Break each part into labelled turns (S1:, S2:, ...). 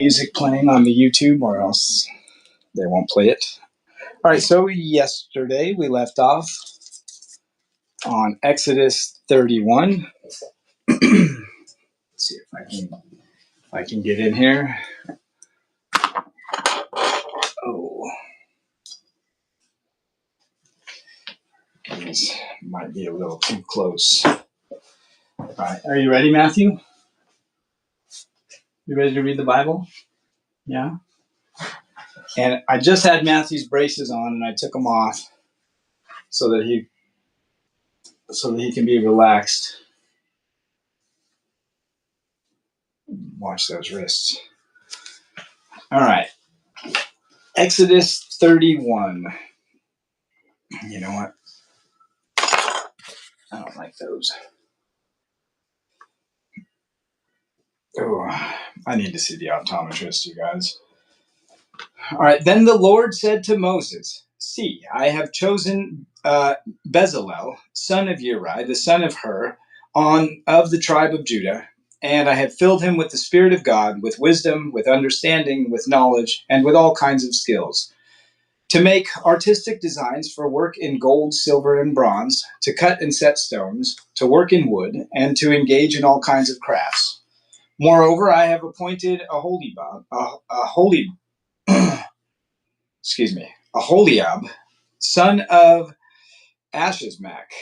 S1: Music playing on the YouTube, or else they won't play it. All right, so yesterday we left off on Exodus 31. Let's see if I can get in here. Oh, this might be a little too close. All right, are you ready, Matthew? You ready to read the Bible? Yeah. And I just had Matthew's braces on, and I took them off so that he can be relaxed. Watch those wrists. All right. Exodus 31. You know what? I don't like those. Oh, I need to see the optometrist, you guys. All right. Then the Lord said to Moses, "See, I have chosen Bezalel, son of Uri, the son of Hur, of the tribe of Judah, and I have filled him with the Spirit of God, with wisdom, with understanding, with knowledge, and with all kinds of skills, to make artistic designs for work in gold, silver, and bronze, to cut and set stones, to work in wood, and to engage in all kinds of crafts. Moreover, I have appointed Aholiab, son of Ashizmach,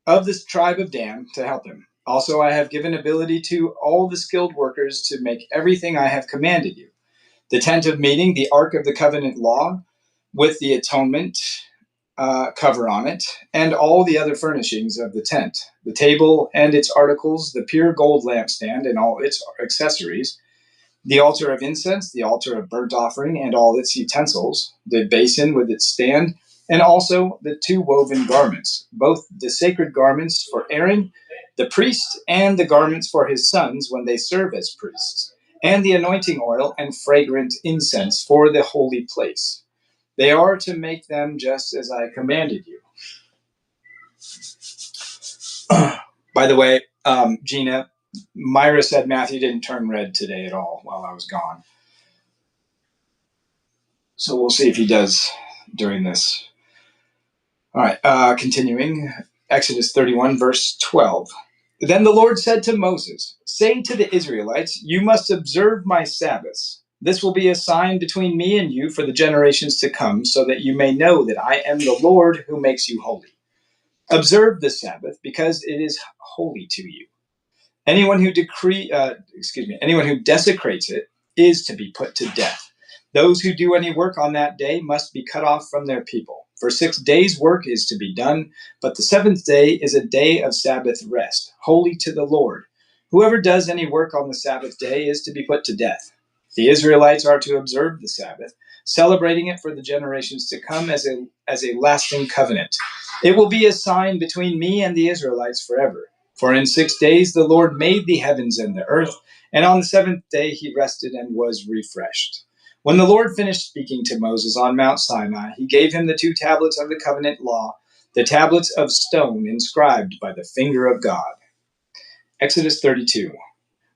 S1: of this tribe of Dan, to help him. Also, I have given ability to all the skilled workers to make everything I have commanded you: the tent of meeting, the ark of the covenant law, with the atonement cover on it, and all the other furnishings of the tent, the table and its articles, the pure gold lampstand and all its accessories, the altar of incense, the altar of burnt offering and all its utensils, the basin with its stand, and also the 2 woven garments, both the sacred garments for Aaron, the priest, and the garments for his sons when they serve as priests, and the anointing oil and fragrant incense for the holy place. They are to make them just as I commanded you." By the way, Gina, Myra said Matthew didn't turn red today at all while I was gone. So we'll see if he does during this. All right, continuing. Exodus 31, verse 12. Then the Lord said to Moses, "Say to the Israelites, you must observe my Sabbaths. This will be a sign between me and you for the generations to come, so that you may know that I am the Lord who makes you holy. Observe the Sabbath, because it is holy to you. Anyone who desecrates it is to be put to death. Those who do any work on that day must be cut off from their people. For 6 days' work is to be done, but the 7th day is a day of Sabbath rest, holy to the Lord. Whoever does any work on the Sabbath day is to be put to death. The Israelites are to observe the Sabbath, celebrating it for the generations to come as a lasting covenant. It will be a sign between me and the Israelites forever. For in 6 days the Lord made the heavens and the earth, and on the 7th day he rested and was refreshed." When the Lord finished speaking to Moses on Mount Sinai, he gave him the 2 tablets of the covenant law, the tablets of stone inscribed by the finger of God. Exodus 32.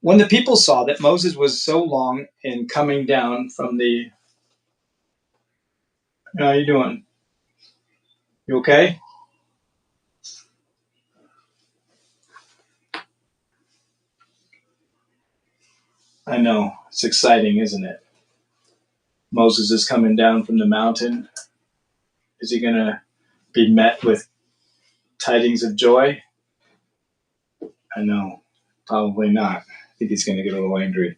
S1: When the people saw that Moses was so long in coming down from the... How are you doing? You okay? I know. It's exciting, isn't it? Moses is coming down from the mountain. Is he going to be met with tidings of joy? I know. Probably not. I think he's going to get a little angry.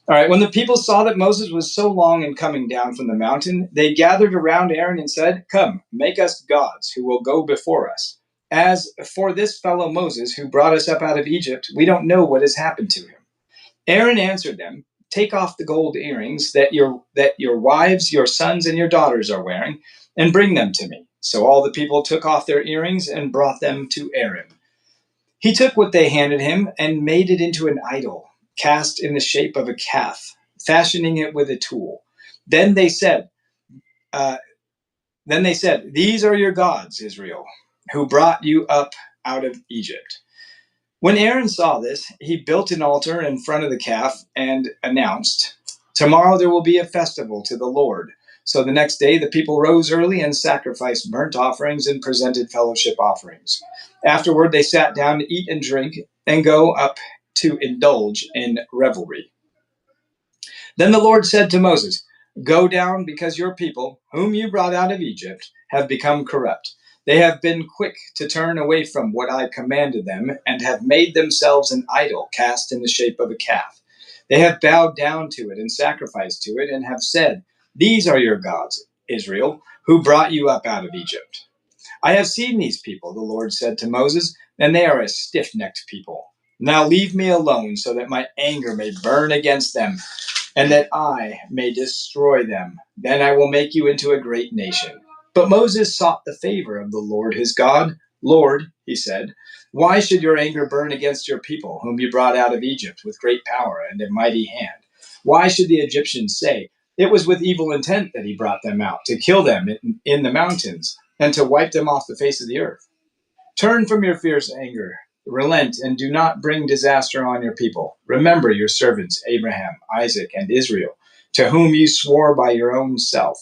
S1: All right. When the people saw that Moses was so long in coming down from the mountain, they gathered around Aaron and said, "Come, make us gods who will go before us. As for this fellow Moses who brought us up out of Egypt, we don't know what has happened to him." Aaron answered them, "Take off the gold earrings that your wives, your sons, and your daughters are wearing, and bring them to me." So all the people took off their earrings and brought them to Aaron. He took what they handed him and made it into an idol, cast in the shape of a calf, fashioning it with a tool. Then they said, "These are your gods, Israel, who brought you up out of Egypt." When Aaron saw this, he built an altar in front of the calf and announced, Tomorrow there will be a festival to the Lord." So the next day the people rose early and sacrificed burnt offerings and presented fellowship offerings. Afterward they sat down to eat and drink and go up to indulge in revelry. Then the Lord said to Moses, "Go down, because your people, whom you brought out of Egypt, have become corrupt. They have been quick to turn away from what I commanded them, and have made themselves an idol cast in the shape of a calf. They have bowed down to it and sacrificed to it, and have said, 'These are your gods, Israel, who brought you up out of Egypt.' I have seen these people," the Lord said to Moses, "and they are a stiff-necked people. Now leave me alone, so that my anger may burn against them, and that I may destroy them. Then I will make you into a great nation." But Moses sought the favor of the Lord his God. "Lord," he said, "why should your anger burn against your people, whom you brought out of Egypt with great power and a mighty hand? Why should the Egyptians say, 'It was with evil intent that he brought them out, to kill them in the mountains, and to wipe them off the face of the earth'? Turn from your fierce anger, relent, and do not bring disaster on your people. Remember your servants Abraham, Isaac, and Israel, to whom you swore by your own self.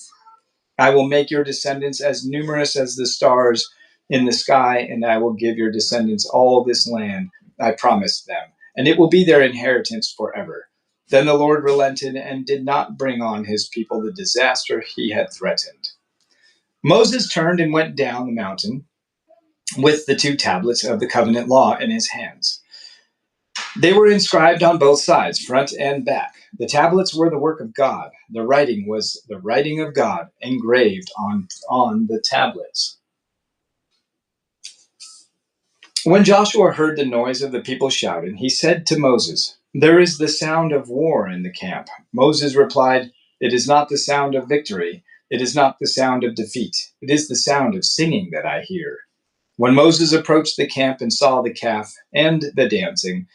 S1: I will make your descendants as numerous as the stars in the sky, and I will give your descendants all this land I promised them, and it will be their inheritance forever." Then the Lord relented and did not bring on his people the disaster he had threatened. Moses turned and went down the mountain with the 2 tablets of the covenant law in his hands. They were inscribed on both sides, front and back. The tablets were the work of God. The writing was the writing of God engraved on the tablets. When Joshua heard the noise of the people shouting, he said to Moses, "There is the sound of war in the camp." Moses replied, "It is not the sound of victory. It is not the sound of defeat. It is the sound of singing that I hear." When Moses approached the camp and saw the calf and the dancing,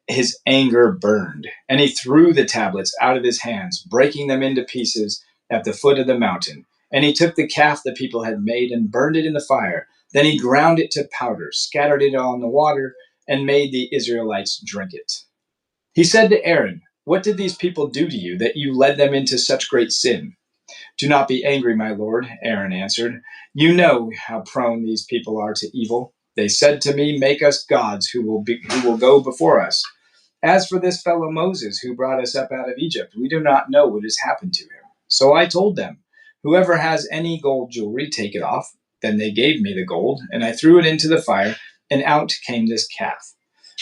S1: his anger burned, and he threw the tablets out of his hands, breaking them into pieces at the foot of the mountain. And he took the calf the people had made and burned it in the fire. Then he ground it to powder, scattered it on the water, and made the Israelites drink it. He said to Aaron, "What did these people do to you, that you led them into such great sin?" "Do not be angry, my lord," Aaron answered. "You know how prone these people are to evil. They said to me, 'Make us gods who will go before us.' As for this fellow Moses who brought us up out of Egypt, we do not know what has happened to him." So I told them, "Whoever has any gold jewelry, take it off." Then they gave me the gold, and I threw it into the fire, and out came this calf.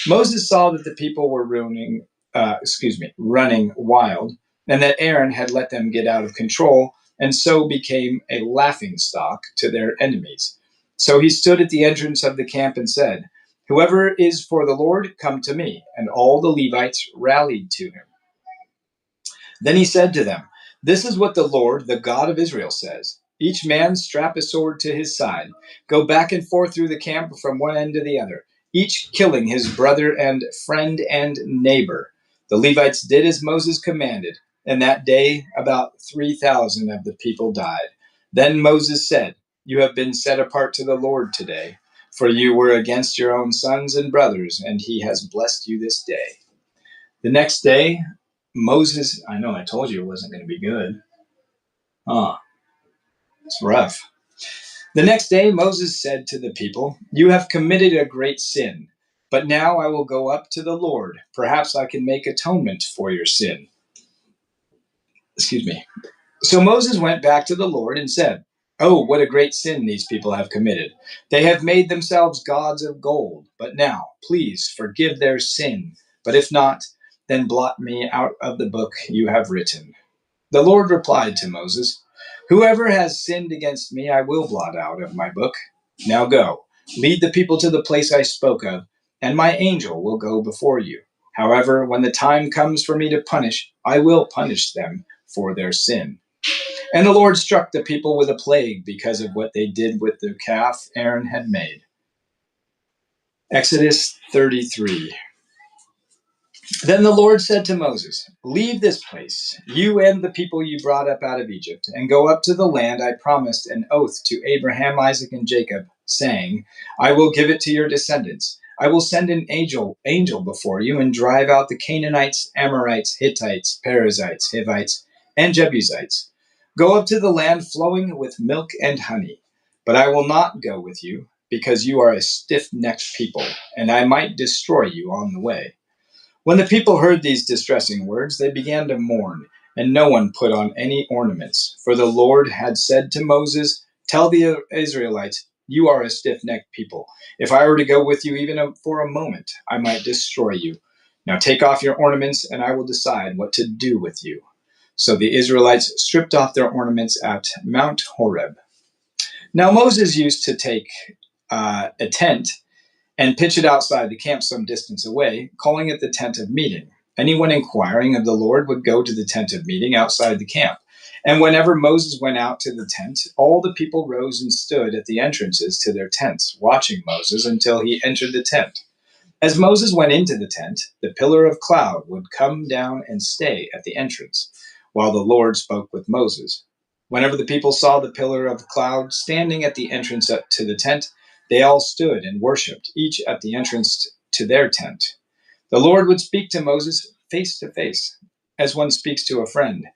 S1: Moses saw that the people were running wild, and that Aaron had let them get out of control, and so became a laughing stock to their enemies. So he stood at the entrance of the camp and said, "Whoever is for the Lord, come to me." And all the Levites rallied to him. Then he said to them, "This is what the Lord, the God of Israel, says. Each man strap a sword to his side. Go back and forth through the camp from one end to the other, each killing his brother and friend and neighbor." The Levites did as Moses commanded, and that day about 3,000 of the people died. Then Moses said, "You have been set apart to the Lord today, for you were against your own sons and brothers, and he has blessed you this day." The next day, Moses, I know I told you it wasn't going to be good. It's rough. The next day, Moses said to the people, "You have committed a great sin, but now I will go up to the Lord. Perhaps I can make atonement for your sin." Excuse me. So Moses went back to the Lord and said, "Oh, what a great sin these people have committed. They have made themselves gods of gold. But now, please forgive their sin. But if not, then blot me out of the book you have written." The Lord replied to Moses, "Whoever has sinned against me, I will blot out of my book. Now go, lead the people to the place I spoke of, and my angel will go before you. However, when the time comes for me to punish, I will punish them for their sin." And the Lord struck the people with a plague because of what they did with the calf Aaron had made. Exodus 33. Then the Lord said to Moses, "Leave this place, you and the people you brought up out of Egypt, and go up to the land I promised an oath to Abraham, Isaac, and Jacob, saying, 'I will give it to your descendants.'
S2: I will send an angel before you and drive out the Canaanites, Amorites, Hittites, Perizzites, Hivites, and Jebusites. Go up to the land flowing with milk and honey. But I will not go with you, because you are a stiff-necked people, and I might destroy you on the way." When the people heard these distressing words, they began to mourn, and no one put on any ornaments. For the Lord had said to Moses, "Tell the Israelites, you are a stiff-necked people. If I were to go with you even for a moment, I might destroy you. Now take off your ornaments, and I will decide what to do with you." So the Israelites stripped off their ornaments at Mount Horeb. Now Moses used to take a tent and pitch it outside the camp some distance away, calling it the tent of meeting. Anyone inquiring of the Lord would go to the tent of meeting outside the camp. And whenever Moses went out to the tent, all the people rose and stood at the entrances to their tents, watching Moses until he entered the tent. As Moses went into the tent, the pillar of cloud would come down and stay at the entrance, while the Lord spoke with Moses. Whenever the people saw the pillar of cloud standing at the entrance to the tent, they all stood and worshipped, each at the entrance to their tent. The Lord would speak to Moses face to face, as one speaks to a friend.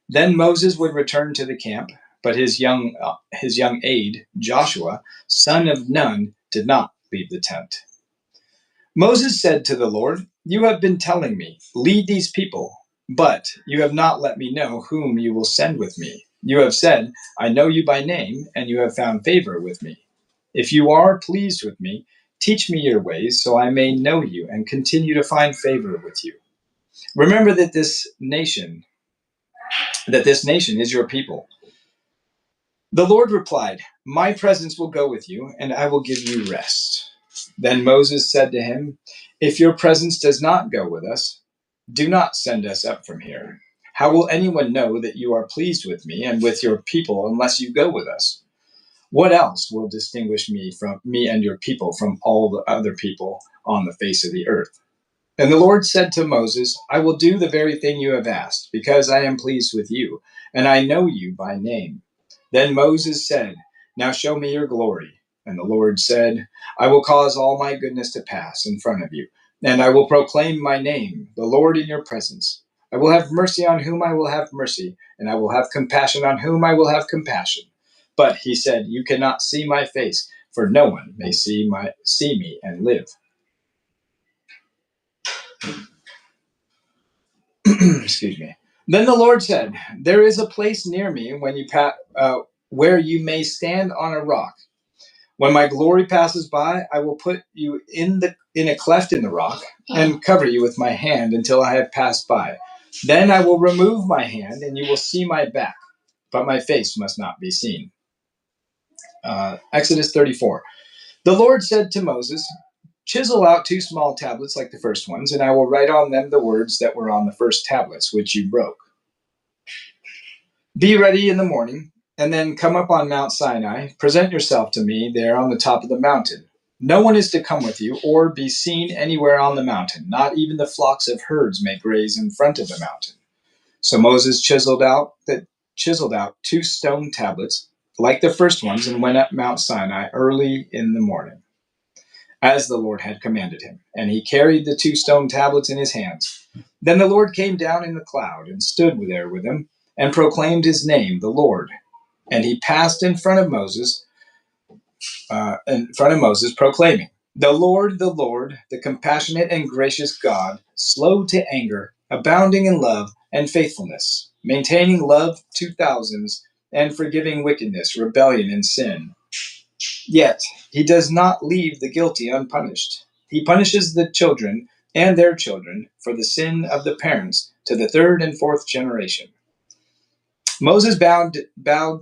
S2: Then Moses would return to the camp, but his young aide, Joshua, son of Nun, did not leave the tent. Moses said to the Lord, "You have been telling me, 'Lead these people,' but you have not let me know whom you will send with me. You have said, 'I know you by name, and you have found favor with me.' If you are pleased with me, teach me your ways so I may know you and continue to find favor with you. Remember that this nation is your people." The Lord replied, "My presence will go with you, and I will give you rest." Then Moses said to him, "If your presence does not go with us, do not send us up from here. How will anyone know that you are pleased with me and with your people unless you go with us? What else will distinguish me and your people from all the other people on the face of the earth?" And the Lord said to Moses, "I will do the very thing you have asked, because I am pleased with you, and I know you by name." Then Moses said, "Now show me your glory." And the Lord said, "I will cause all my goodness to pass in front of you, and I will proclaim my name, the Lord, in your presence. I will have mercy on whom I will have mercy, and I will have compassion on whom I will have compassion." But he said, "You cannot see my face, for no one may see me and live." Excuse me. Then the Lord said, "There is a place near me where you may stand on a rock. When my glory passes by, I will put you in a cleft in the rock and cover you with my hand until I have passed by. Then I will remove my hand, and you will see my back, but my face must not be seen." Exodus 34. The Lord said to Moses, "Chisel out 2 small tablets like the first ones, and I will write on them the words that were on the first tablets, which you broke. Be ready in the morning, and then come up on Mount Sinai. Present yourself to me there on the top of the mountain. No one is to come with you or be seen anywhere on the mountain. Not even the flocks of herds may graze in front of the mountain." So Moses chiseled out 2 stone tablets like the first ones and went up Mount Sinai early in the morning, as the Lord had commanded him. And he carried the 2 stone tablets in his hands. Then the Lord came down in the cloud and stood there with him and proclaimed his name, the Lord. And he passed in front of Moses, proclaiming, the Lord, the compassionate and gracious God, slow to anger, abounding in love and faithfulness, maintaining love to thousands, and forgiving wickedness, rebellion, and sin. Yet he does not leave the guilty unpunished. He punishes the children and their children for the sin of the parents to the 3rd and 4th generation. Moses bowed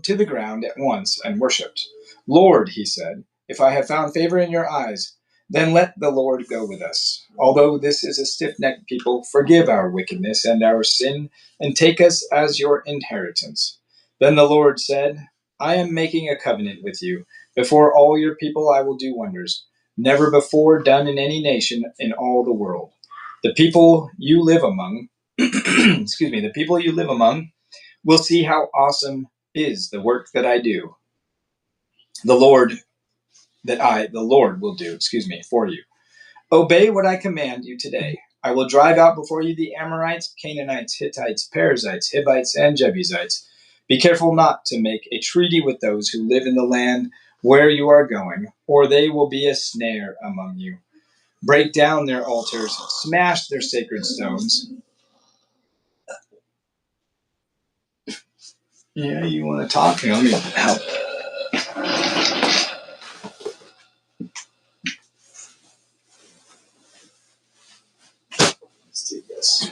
S2: to the ground at once and worshipped. "Lord," he said, "if I have found favor in your eyes, then let the Lord go with us. Although this is a stiff-necked people, forgive our wickedness and our sin, and take us as your inheritance." Then the Lord said, "I am making a covenant with you. Before all your people I will do wonders, never before done in any nation in all the world. The people you live among, the people you live among will see how awesome is the work that I do. The Lord will do, for you. Obey what I command you today. I will drive out before you the Amorites, Canaanites, Hittites, Perizzites, Hivites, and Jebusites. Be careful not to make a treaty with those who live in the land where you are going, or they will be a snare among you. Break down their altars, smash their sacred stones. Yeah, you want to talk? Let me help. Let's do this.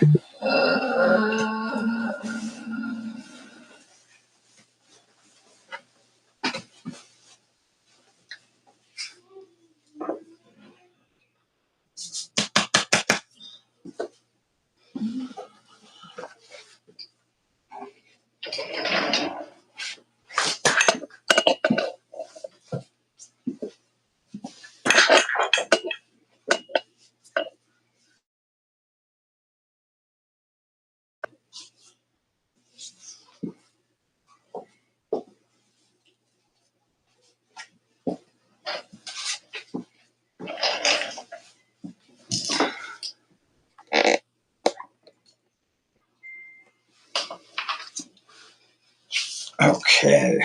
S2: Okay.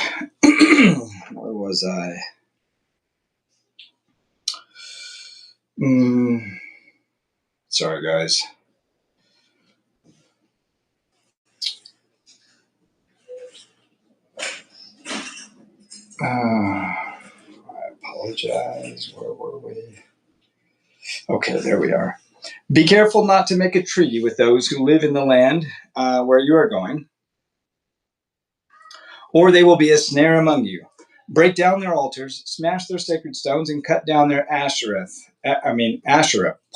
S2: Where was I? Sorry, guys. I apologize. Where were we? Okay, there we are. Be careful not to make a treaty with those who live in the land where you are going, or they will be a snare among you. Break down their altars, smash their sacred stones, and cut down their Asherah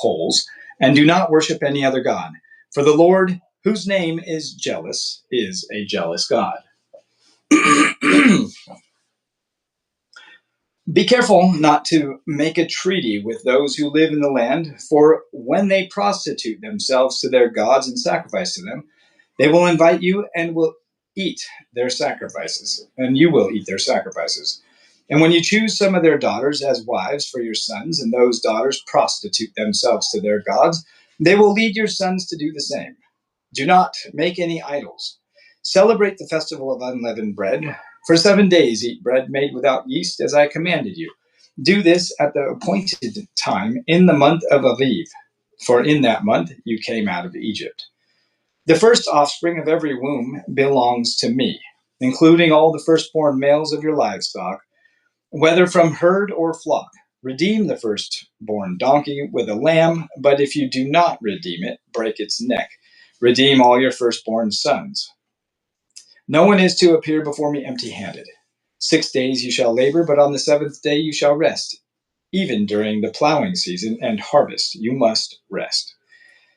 S2: poles, and do not worship any other god. For the Lord, whose name is a jealous God. Be careful not to make a treaty with those who live in the land, for when they prostitute themselves to their gods and sacrifice to them, they will invite you and will eat their sacrifices, and you will eat their sacrifices. And when you choose some of their daughters as wives for your sons, and those daughters prostitute themselves to their gods, they will lead your sons to do the same. Do not make any idols. Celebrate the festival of unleavened bread. For 7 days eat bread made without yeast, as I commanded you. Do this at the appointed time in the month of Aviv, for in that month you came out of Egypt. The first offspring of every womb belongs to me, including all the firstborn males of your livestock, whether from herd or flock. Redeem the firstborn donkey with a lamb, but if you do not redeem it, break its neck. Redeem all your firstborn sons. No one is to appear before me empty-handed. 6 days you shall labor, but on the seventh day you shall rest. Even during the plowing season and harvest, you must rest.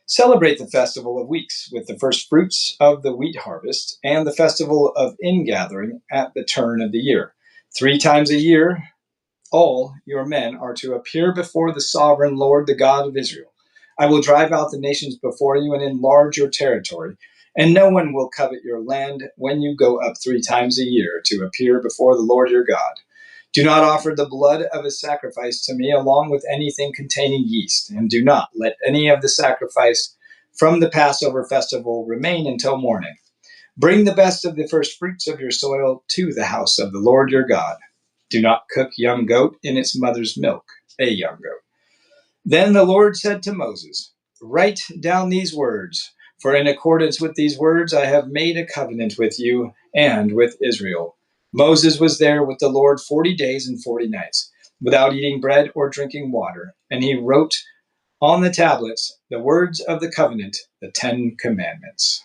S2: Celebrate the festival of weeks with the first fruits of the wheat harvest and the festival of ingathering at the turn of the year. 3 times a year, all your men are to appear before the sovereign Lord, the God of Israel. I will drive out the nations before you and enlarge your territory, and no one will covet your land when you go up 3 times a year to appear before the Lord your God. Do not offer the blood of a sacrifice to me along with anything containing yeast, and do not let any of the sacrifice from the Passover festival remain until morning. Bring the best of the first fruits of your soil to the house of the Lord your God. Do not cook young goat in its mother's milk, a young goat. Then the Lord said to Moses, write down these words, for in accordance with these words I have made a covenant with you and with Israel. Moses was there with the Lord 40 days and 40 nights, without eating bread or drinking water, and he wrote on the tablets the words of the covenant, the 10 Commandments.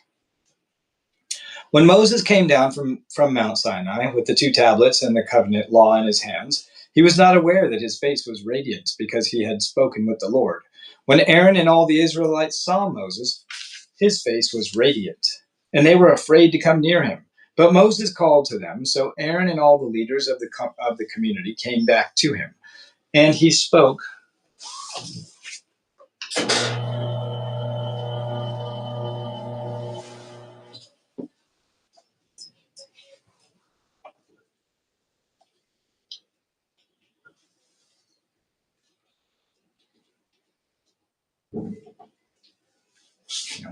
S2: When Moses came down from Mount Sinai with the 2 tablets and the covenant law in his hands, he was not aware that his face was radiant because he had spoken with the Lord. When Aaron and all the Israelites saw Moses, his face was radiant, and they were afraid to come near him. But Moses called to them, so Aaron and all the leaders of the community came back to him, and he spoke.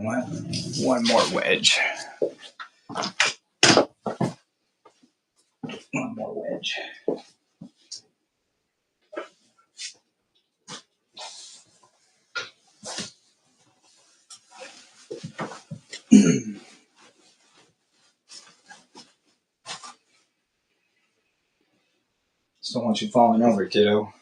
S2: One more wedge. One more wedge. Just don't want you falling over, kiddo.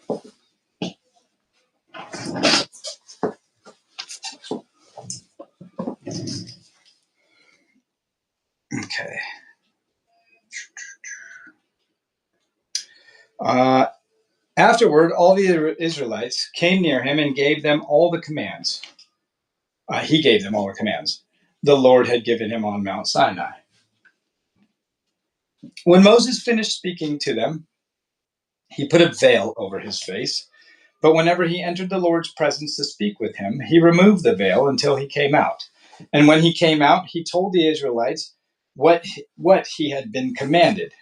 S2: Okay. Afterward, all the Israelites came near him and gave them all the commands. He gave them all the commands the Lord had given him on Mount Sinai. When Moses finished speaking to them, he put a veil over his face. But whenever he entered the Lord's presence to speak with him, he removed the veil until he came out. And when he came out, he told the Israelites what he had been commanded.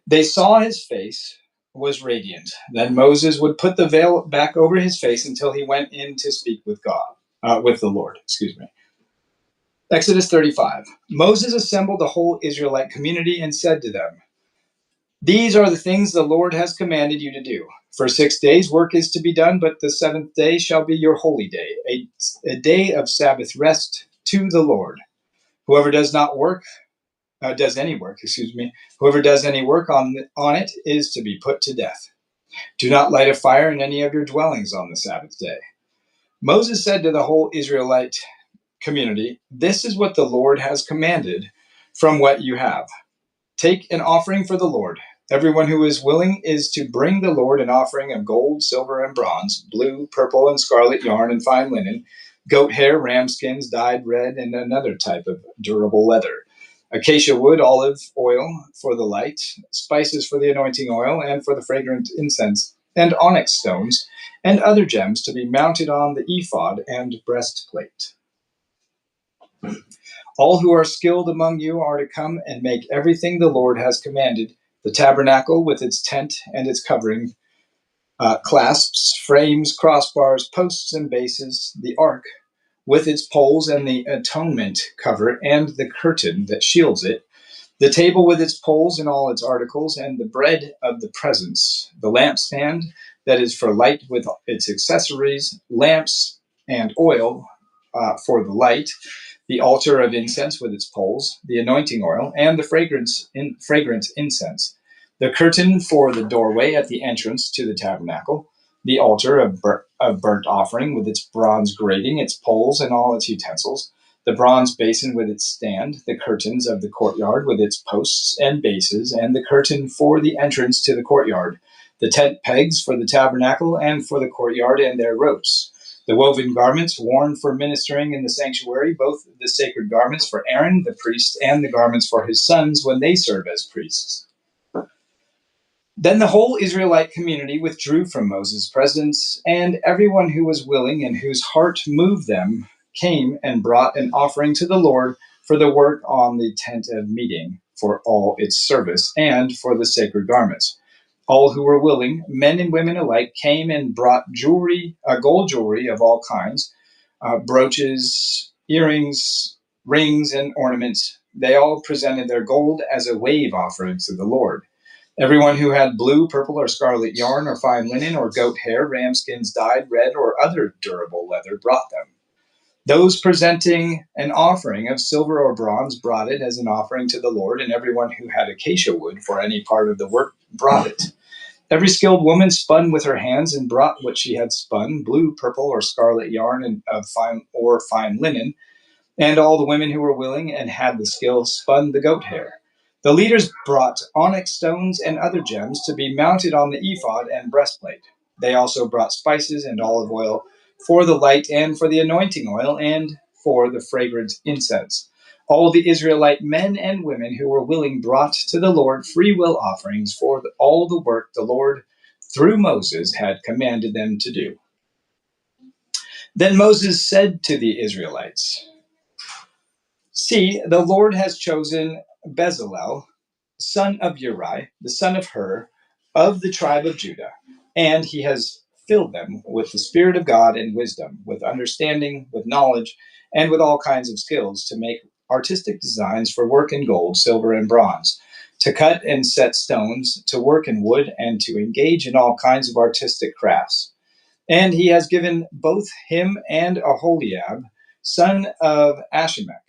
S2: They saw his face was radiant. Then Moses would put the veil back over his face until he went in to speak with with the Lord. Exodus 35. Moses assembled the whole Israelite community and said to them, "These are the things the Lord has commanded you to do. For 6 days work is to be done, but the seventh day shall be your holy day, a day of Sabbath rest to the Lord. Whoever does not work, does any work, whoever does any work on it is to be put to death. Do not light a fire in any of your dwellings on the Sabbath day." Moses said to the whole Israelite community, "This is what the Lord has commanded from what you have. Take an offering for the Lord. Everyone who is willing is to bring the Lord an offering of gold, silver, and bronze, blue, purple, and scarlet yarn and fine linen, goat hair, ram skins dyed red, and another type of durable leather, acacia wood, olive oil for the light, spices for the anointing oil and for the fragrant incense, and onyx stones, and other gems to be mounted on the ephod and breastplate. All who are skilled among you are to come and make everything the Lord has commanded: the tabernacle with its tent and its covering, clasps, frames, crossbars, posts, and bases, the ark with its poles and the atonement cover and the curtain that shields it, the table with its poles and all its articles, and the bread of the presence, the lampstand that is for light with its accessories, lamps and oil for the light, the altar of incense with its poles, the anointing oil, and the fragrant incense, the curtain for the doorway at the entrance to the tabernacle, the altar of burnt offering with its bronze grating, its poles, and all its utensils, the bronze basin with its stand, the curtains of the courtyard with its posts and bases, and the curtain for the entrance to the courtyard, the tent pegs for the tabernacle and for the courtyard and their ropes, the woven garments worn for ministering in the sanctuary, both the sacred garments for Aaron, the priest, and the garments for his sons when they serve as priests. Then the whole Israelite community withdrew from Moses' presence, and everyone who was willing and whose heart moved them came and brought an offering to the Lord for the work on the tent of meeting, for all its service, and for the sacred garments. All who were willing, men and women alike, came and brought gold jewelry of all kinds, brooches, earrings, rings, and ornaments. They all presented their gold as a wave offering to the Lord. Everyone who had blue, purple, or scarlet yarn, or fine linen, or goat hair, ram skins dyed red, or other durable leather brought them. Those presenting an offering of silver or bronze brought it as an offering to the Lord, and everyone who had acacia wood for any part of the work brought it. Every skilled woman spun with her hands and brought what she had spun, blue, purple, or scarlet yarn and fine linen, and all the women who were willing and had the skill spun the goat hair. The leaders brought onyx stones and other gems to be mounted on the ephod and breastplate. They also brought spices and olive oil for the light and for the anointing oil and for the fragrant incense. All the Israelite men and women who were willing brought to the Lord free will offerings for all the work the Lord, through Moses, had commanded them to do. Then Moses said to the Israelites, "See, the Lord has chosen Bezalel, son of Uri, the son of Hur, of the tribe of Judah, and he has filled them with the Spirit of God and wisdom, with understanding, with knowledge, and with all kinds of skills to make artistic designs for work in gold, silver, and bronze, to cut and set stones, to work in wood, and to engage in all kinds of artistic crafts. And he has given both him and Aholiab, son of Ashimach,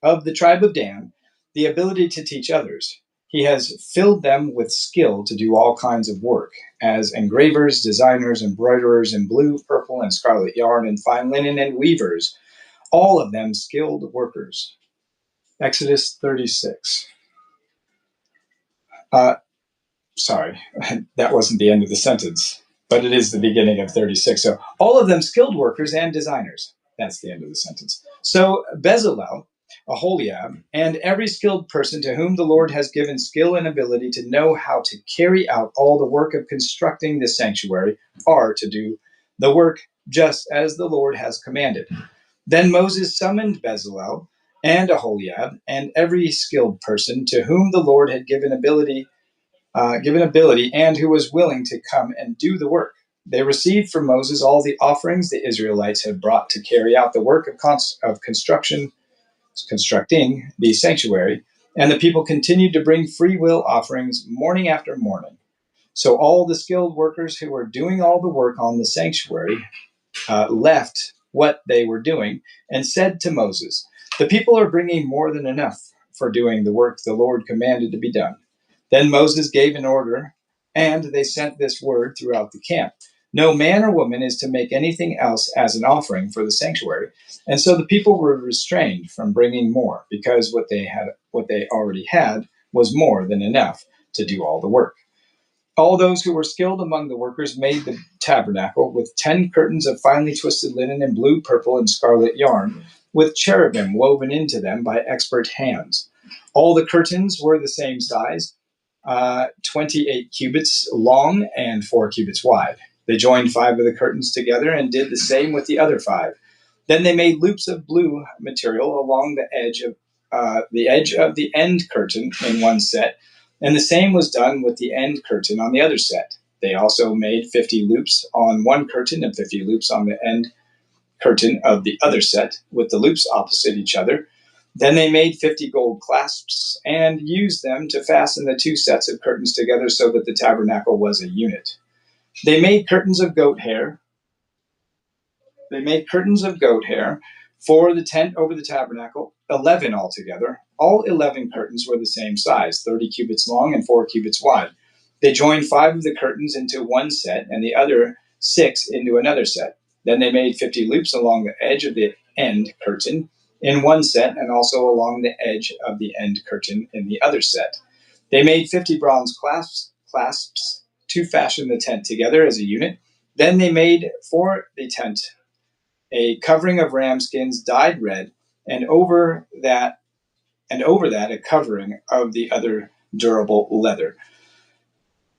S2: of the tribe of Dan, the ability to teach others. He has filled them with skill to do all kinds of work, as engravers, designers, embroiderers in blue, purple, and scarlet yarn, and fine linen, and weavers, all of them skilled workers. Exodus 36. Uh, Sorry, that wasn't the end of the sentence, but it is the beginning of 36. So all of them skilled workers and designers. That's the end of the sentence. So Bezalel, Aholiab, and every skilled person to whom the Lord has given skill and ability to know how to carry out all the work of constructing the sanctuary are to do the work just as the Lord has commanded. Then Moses summoned Bezalel and Aholiab and every skilled person to whom the Lord had given ability and who was willing to come and do the work. They received from Moses all the offerings the Israelites had brought to carry out the work of constructing the sanctuary, and the people continued to bring free will offerings morning after morning. So all the skilled workers who were doing all the work on the sanctuary left what they were doing and said to Moses, "The people are bringing more than enough for doing the work the Lord commanded to be done." Then Moses gave an order, and they sent this word throughout the camp: "No man or woman is to make anything else as an offering for the sanctuary." And so the people were restrained from bringing more, because what they already had was more than enough to do all the work. All those who were skilled among the workers made the tabernacle with 10 curtains of finely twisted linen in blue, purple, and scarlet yarn, with cherubim woven into them by expert hands. All the curtains were the same size, 28 cubits long and 4 cubits wide. They joined 5 of the curtains together and did the same with the other 5. Then they made loops of blue material along the edge of the end curtain in one set, and the same was done with the end curtain on the other set. They also made 50 loops on one curtain and 50 loops on the end curtain of the other set, with the loops opposite each other. Then they made 50 gold clasps and used them to fasten the 2 sets of curtains together so that the tabernacle was a unit. They made curtains of goat hair. For the tent over the tabernacle, 11 altogether. All 11 curtains were the same size, 30 cubits long and 4 cubits wide. They joined 5 of the curtains into one set and the other 6 into another set. Then they made 50 loops along the edge of the end curtain in one set, and also along the edge of the end curtain in the other set. They made 50 bronze clasps to fashion the tent together as a unit. Then they made for the tent a covering of ram skins dyed red, and over that a covering of the other durable leather.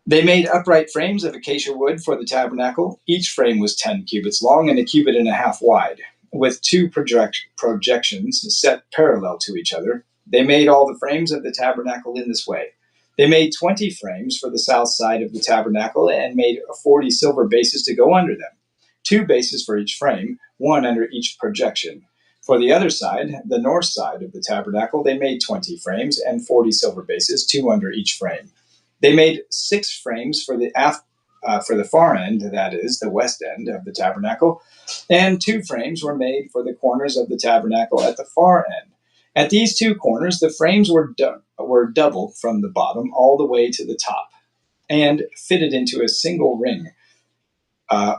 S2: They made upright frames of acacia wood for the tabernacle. Each frame was 10 cubits long and a cubit and a half wide, with 2 projections set parallel to each other. They made all the frames of the tabernacle in this way. They made 20 frames for the south side of the tabernacle and made 40 silver bases to go under them, 2 bases for each frame, 1 under each projection. For the other side, the north side of the tabernacle, they made 20 frames and 40 silver bases, 2 under each frame. They made 6 frames for the far end, that is, the west end of the tabernacle, and 2 frames were made for the corners of the tabernacle at the far end. At these 2 corners, the frames were double from the bottom all the way to the top and fitted into a single ring.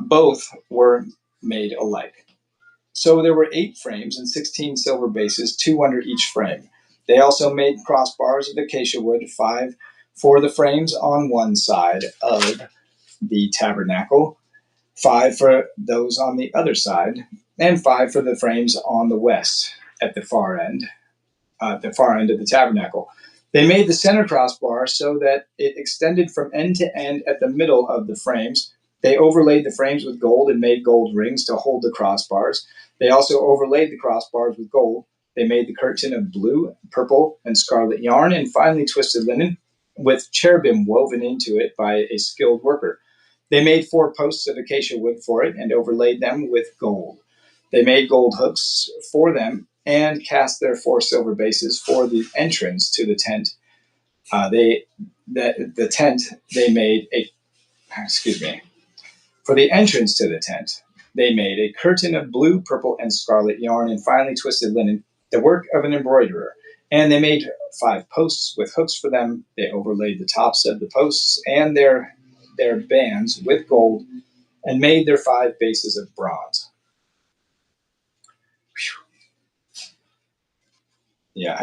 S2: Both were made alike. So there were 8 frames and 16 silver bases, 2 under each frame. They also made crossbars of acacia wood, 5 for the frames on one side of the tabernacle, 5 for those on the other side, and 5 for the frames on the west at the far end of the tabernacle. They made the center crossbar so that it extended from end to end at the middle of the frames. They overlaid the frames with gold and made gold rings to hold the crossbars. They also overlaid the crossbars with gold. They made the curtain of blue, purple, and scarlet yarn and finely twisted linen, with cherubim woven into it by a skilled worker. They made 4 posts of acacia wood for it and overlaid them with gold. They made gold hooks for them and cast their 4 silver bases for the entrance to the tent. The tent they made a for the entrance to the tent. They made a curtain of blue, purple, and scarlet yarn and finely twisted linen, the work of an embroiderer. And they made 5 posts with hooks for them. They overlaid the tops of the posts and their bands with gold and made their 5 bases of bronze. Yeah,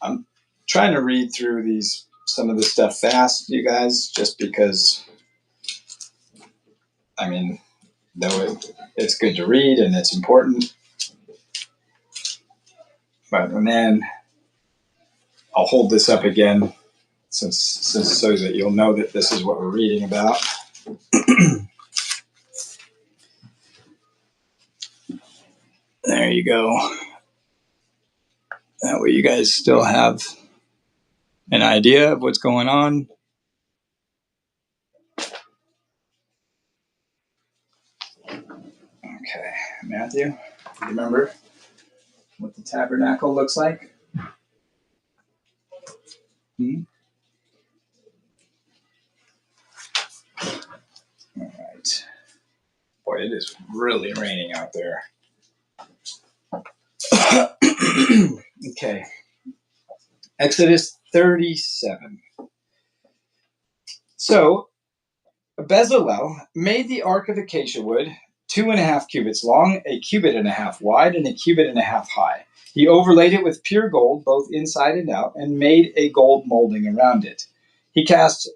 S2: I'm trying to read through some of this stuff fast, you guys, just because, I mean, though it's good to read and it's important. But then I'll hold this up again since so that you'll know that this is what we're reading about. There you go. That way you guys still have an idea of what's going on. Okay, Matthew, do you remember what the tabernacle looks like? All right. Boy, it is really raining out there. Okay. Exodus 37. So Bezalel made the ark of acacia wood 2.5 cubits long, 1.5 cubits wide, and 1.5 cubits high. He overlaid it with pure gold, both inside and out, and made a gold molding around it. He cast,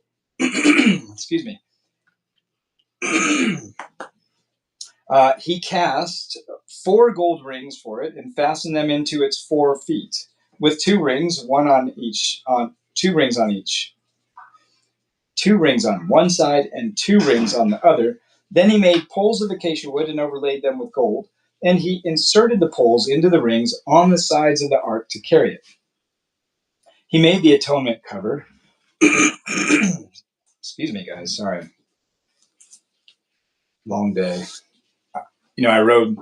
S2: he cast 4 gold rings for it and fastened them into its 4 feet, with 2 rings, 2 rings on each. 2 rings on one side and 2 rings on the other. Then he made poles of acacia wood and overlaid them with gold, and he inserted the poles into the rings on the sides of the ark to carry it. He made the atonement cover. Excuse me, guys. Sorry. Long day. I rode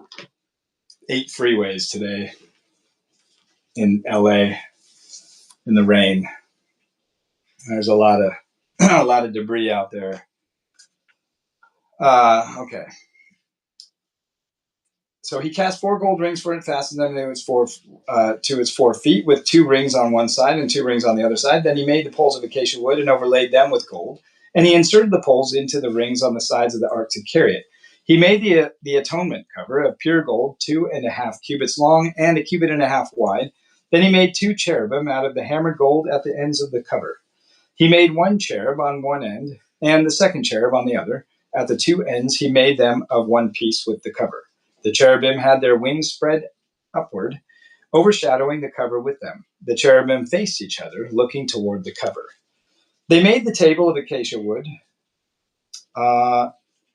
S2: 8 freeways today in LA in the rain. There's a lot of debris out there. Okay. So he cast 4 gold rings for it, fastened them to its 4 feet, with 2 rings on one side and 2 rings on the other side. Then he made the poles of acacia wood and overlaid them with gold. And he inserted the poles into the rings on the sides of the ark to carry it. He made the atonement cover of pure gold, 2.5 cubits long and 1.5 cubits wide. Then he made 2 cherubim out of the hammered gold at the ends of the cover. He made 1 cherub on one end and the second cherub on the other. At the 2 ends, he made them of one piece with the cover. The cherubim had their wings spread upward, overshadowing the cover with them. The cherubim faced each other, looking toward the cover. They made the table of acacia wood,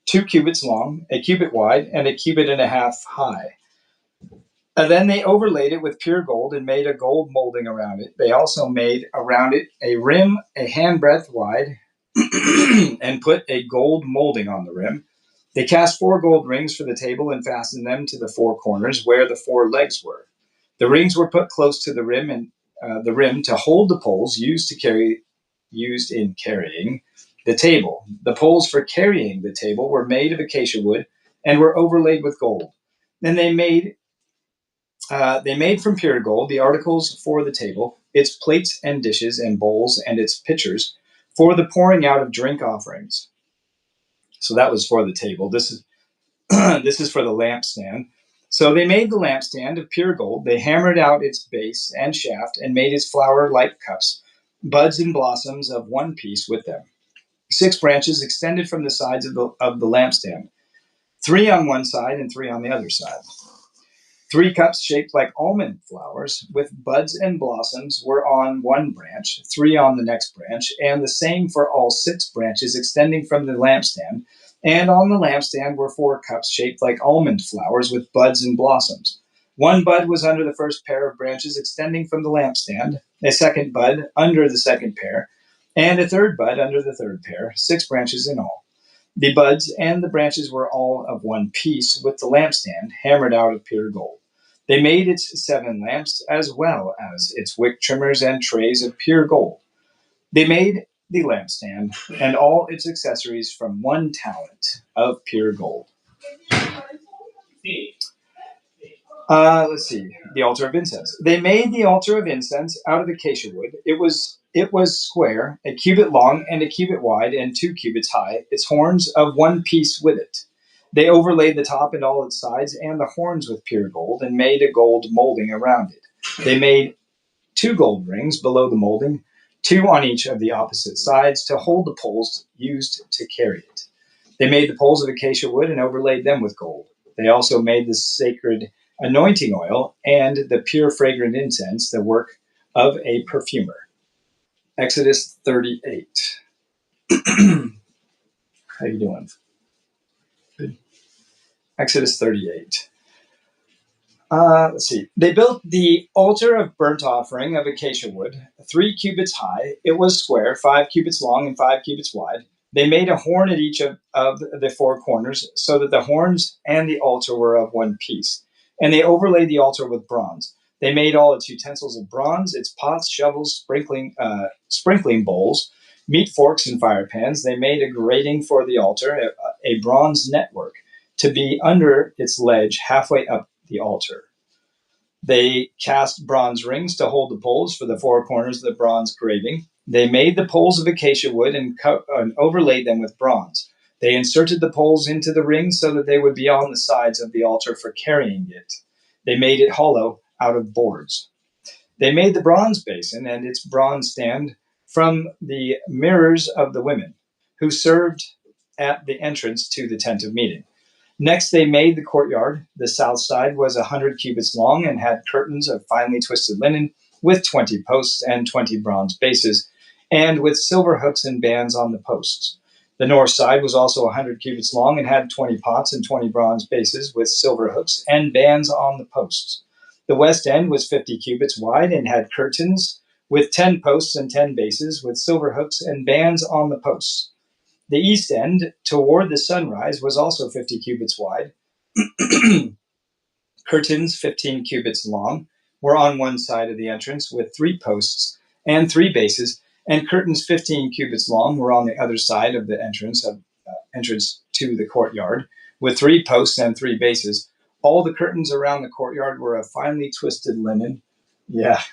S2: 2 cubits long, 1 cubit wide, and 1.5 cubits high. And then they overlaid it with pure gold and made a gold molding around it. They also made around it a rim 1 handbreadth wide and put a gold molding on the rim. They cast 4 gold rings for the table and fastened them to the 4 corners where the 4 legs were. The rings were put close to the rim to hold the poles used in carrying the table. The poles for carrying the table were made of acacia wood and were overlaid with gold. Then they made from pure gold the articles for the table, its plates and dishes and bowls and its pitchers for the pouring out of drink offerings. So that was for the table. This is for the lampstand. So they made the lampstand of pure gold. They hammered out its base and shaft and made its flower-like cups, buds and blossoms of one piece with them. 6 branches extended from the sides of the lampstand, 3 on one side and 3 on the other side. 3 cups shaped like almond flowers with buds and blossoms were on one branch, 3 on the next branch, and the same for all 6 branches extending from the lampstand. And on the lampstand were 4 cups shaped like almond flowers with buds and blossoms. 1 bud was under the first pair of branches extending from the lampstand, a 2nd bud under the 2nd pair, and a 3rd bud under the 3rd pair, 6 branches in all. The buds and the branches were all of one piece, with the lampstand hammered out of pure gold. They made its 7 lamps, as well as its wick trimmers and trays of pure gold. They made the lampstand and all its accessories from 1 talent of pure gold. Let's see. The altar of incense. They made the altar of incense out of acacia wood. It was square, a cubit long and a cubit wide, and 2 cubits high. Its horns of one piece with it. They overlaid the top and all its sides and the horns with pure gold, and made a gold molding around it. They made 2 gold rings below the molding, 2 on each of the opposite sides, to hold the poles used to carry it. They made the poles of acacia wood and overlaid them with gold. They also made the sacred anointing oil and the pure fragrant incense, the work of a perfumer. Exodus 38. How you doing? Good. Exodus 38. Let's see. They built the altar of burnt offering of acacia wood, 3 cubits high. It was square, 5 cubits long and 5 cubits wide. They made a horn at each of the 4 corners, so that the horns and the altar were of one piece. And they overlaid the altar with bronze. They made all its utensils of bronze, its pots, shovels, sprinkling bowls, meat forks, and fire pans. They made a grating for the altar, a bronze network, to be under its ledge halfway up the altar. They cast bronze rings to hold the poles for the 4 corners of the bronze grating. They made the poles of acacia wood and overlaid them with bronze. They inserted the poles into the rings so that they would be on the sides of the altar for carrying it. They made it hollow out of boards. They made the bronze basin and its bronze stand from the mirrors of the women who served at the entrance to the tent of meeting. Next, they made the courtyard. The south side was 100 cubits long and had curtains of finely twisted linen with 20 posts and 20 bronze bases, and with silver hooks and bands on the posts. The north side was also 100 cubits long and had 20 pots and 20 bronze bases with silver hooks and bands on the posts. The west end was 50 cubits wide and had curtains with 10 posts and 10 bases with silver hooks and bands on the posts. The east end, toward the sunrise, was also 50 cubits wide. Curtains, 15 cubits long, were on one side of the entrance with 3 posts and 3 bases, and curtains 15 cubits long were on the other side of the entrance to the courtyard with 3 posts and 3 bases. All the curtains around the courtyard were of finely twisted linen. Yeah.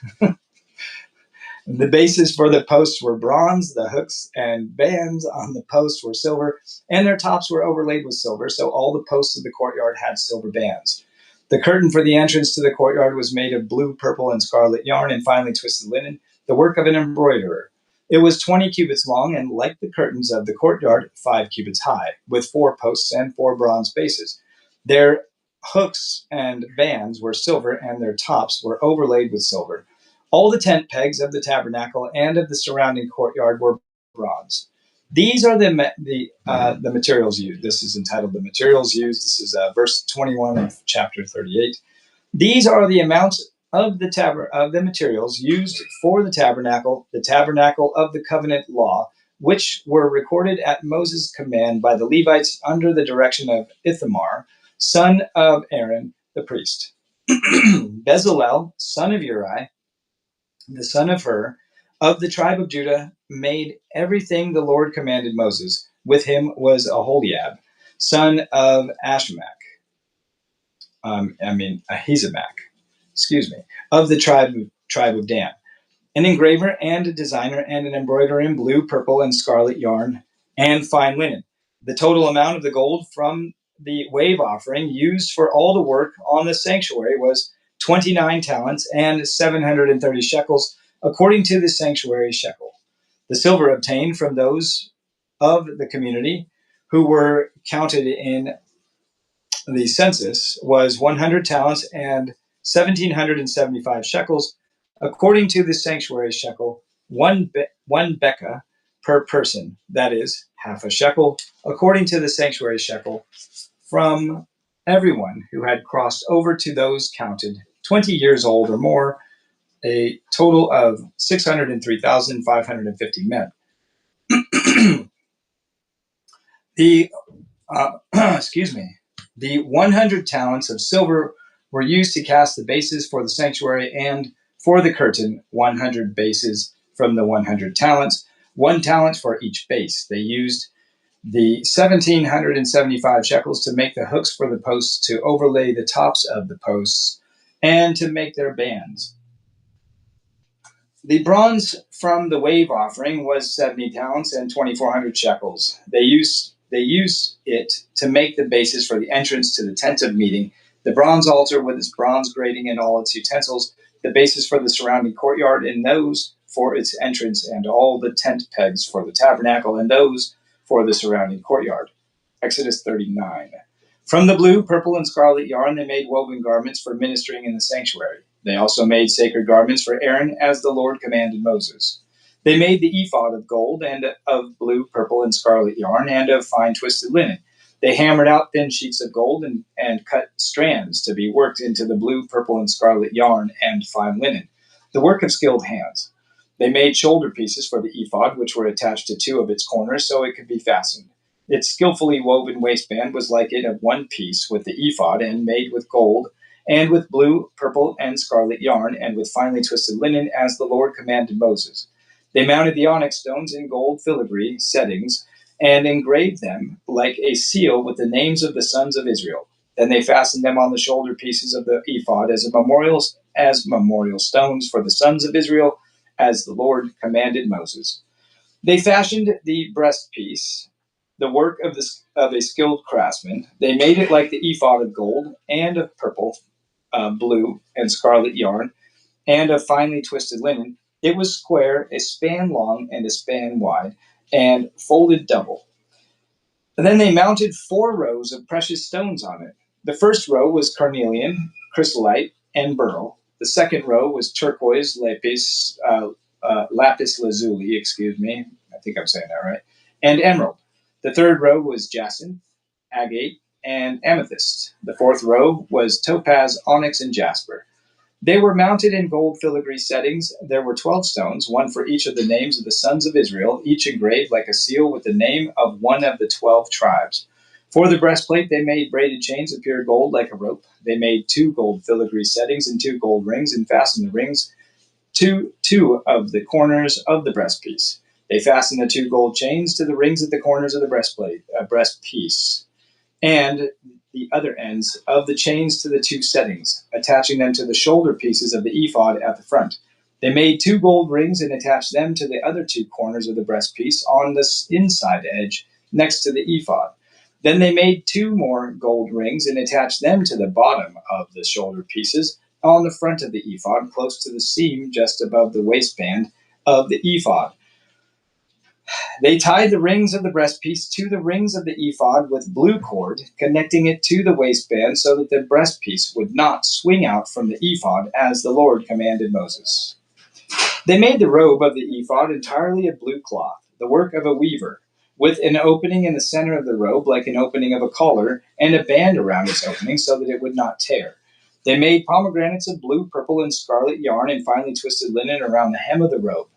S2: The bases for the posts were bronze, the hooks and bands on the posts were silver, and their tops were overlaid with silver, so all the posts of the courtyard had silver bands. The curtain for the entrance to the courtyard was made of blue, purple, and scarlet yarn and finely twisted linen, the work of an embroiderer. It was 20 cubits long, and like the curtains of the courtyard, 5 cubits high, with 4 posts and 4 bronze bases. Their hooks and bands were silver, and their tops were overlaid with silver. All the tent pegs of the tabernacle and of the surrounding courtyard were bronze. These are the materials used. This is entitled "The Materials Used." This is verse 21 of chapter 38. These are the amounts of the materials used for the tabernacle of the covenant law, which were recorded at Moses' command by the Levites under the direction of Ithamar, son of Aaron the priest. Bezalel, son of Uri, the son of Hur, of the tribe of Judah, made everything the Lord commanded Moses. With him was Aholiab, son of Ahisamach, of the tribe of Dan, an engraver and a designer and an embroiderer in blue, purple, and scarlet yarn and fine linen. The total amount of the gold from the wave offering used for all the work on the sanctuary was 29 talents and 730 shekels, according to the sanctuary shekel. The silver obtained from those of the community who were counted in the census was 100 talents and 1,775 shekels, according to the sanctuary shekel, one becca per person, that is, half a shekel, according to the sanctuary shekel, from everyone who had crossed over to those counted 20 years old or more, a total of 603,550 men. The excuse me, the 100 talents of silver were used to cast the bases for the sanctuary, and for the curtain, 100 bases from the 100 talents, 1 talent for each base. They used the 1,775 shekels to make the hooks for the posts, to overlay the tops of the posts, and to make their bands. The bronze from the wave offering was 70 talents and 2,400 shekels. They used it to make the bases for the entrance to the tent of meeting, the bronze altar with its bronze grating and all its utensils, the bases for the surrounding courtyard, and those for its entrance, and all the tent pegs for the tabernacle, and those for the surrounding courtyard. Exodus 39. From the blue, purple, and scarlet yarn, they made woven garments for ministering in the sanctuary. They also made sacred garments for Aaron, as the Lord commanded Moses. They made the ephod of gold, and of blue, purple, and scarlet yarn, and of fine twisted linen. They hammered out thin sheets of gold, and cut strands to be worked into the blue, purple, and scarlet yarn and fine linen, the work of skilled hands. They made shoulder pieces for the ephod, which were attached to 2 of its corners so it could be fastened. Its skillfully woven waistband was like it, of one piece with the ephod, and made with gold, and with blue, purple, and scarlet yarn, and with finely twisted linen, as the Lord commanded Moses. They mounted the onyx stones in gold filigree settings, and engraved them like a seal with the names of the sons of Israel. Then they fastened them on the shoulder pieces of the ephod as memorial stones for the sons of Israel, as the Lord commanded Moses. They fashioned the breastpiece, the work of a skilled craftsman. They made it like the ephod of gold, and of purple, blue, and scarlet yarn, and of finely twisted linen. It was square, a span long and a span wide, and folded double. And then they mounted 4 rows of precious stones on it. The first row was carnelian, chrysolite, and beryl. The second row was turquoise, lapis lazuli, excuse me, I think I'm saying that right, and emerald. The third row was jacinth, agate, and amethyst. The fourth row was topaz, onyx, and jasper. They were mounted in gold filigree settings. There were 12 stones, one for each of the names of the sons of Israel, each engraved like a seal with the name of one of the 12 tribes. For the breastplate, they made braided chains of pure gold like a rope. They made 2 gold filigree settings and 2 gold rings, and fastened the rings to 2 of the corners of the breastpiece. They fastened the 2 gold chains to the rings at the corners of the breastpiece, and the other ends of the chains to the 2 settings, attaching them to the shoulder pieces of the ephod at the front. They made 2 gold rings and attached them to the other 2 corners of the breastpiece on the inside edge next to the ephod. Then they made 2 more gold rings and attached them to the bottom of the shoulder pieces on the front of the ephod, close to the seam just above the waistband of the ephod. They tied the rings of the breastpiece to the rings of the ephod with blue cord, connecting it to the waistband so that the breastpiece would not swing out from the ephod, as the Lord commanded Moses. They made the robe of the ephod entirely of blue cloth, the work of a weaver, with an opening in the center of the robe like an opening of a collar, and a band around its opening so that it would not tear. They made pomegranates of blue, purple, and scarlet yarn and finely twisted linen around the hem of the robe.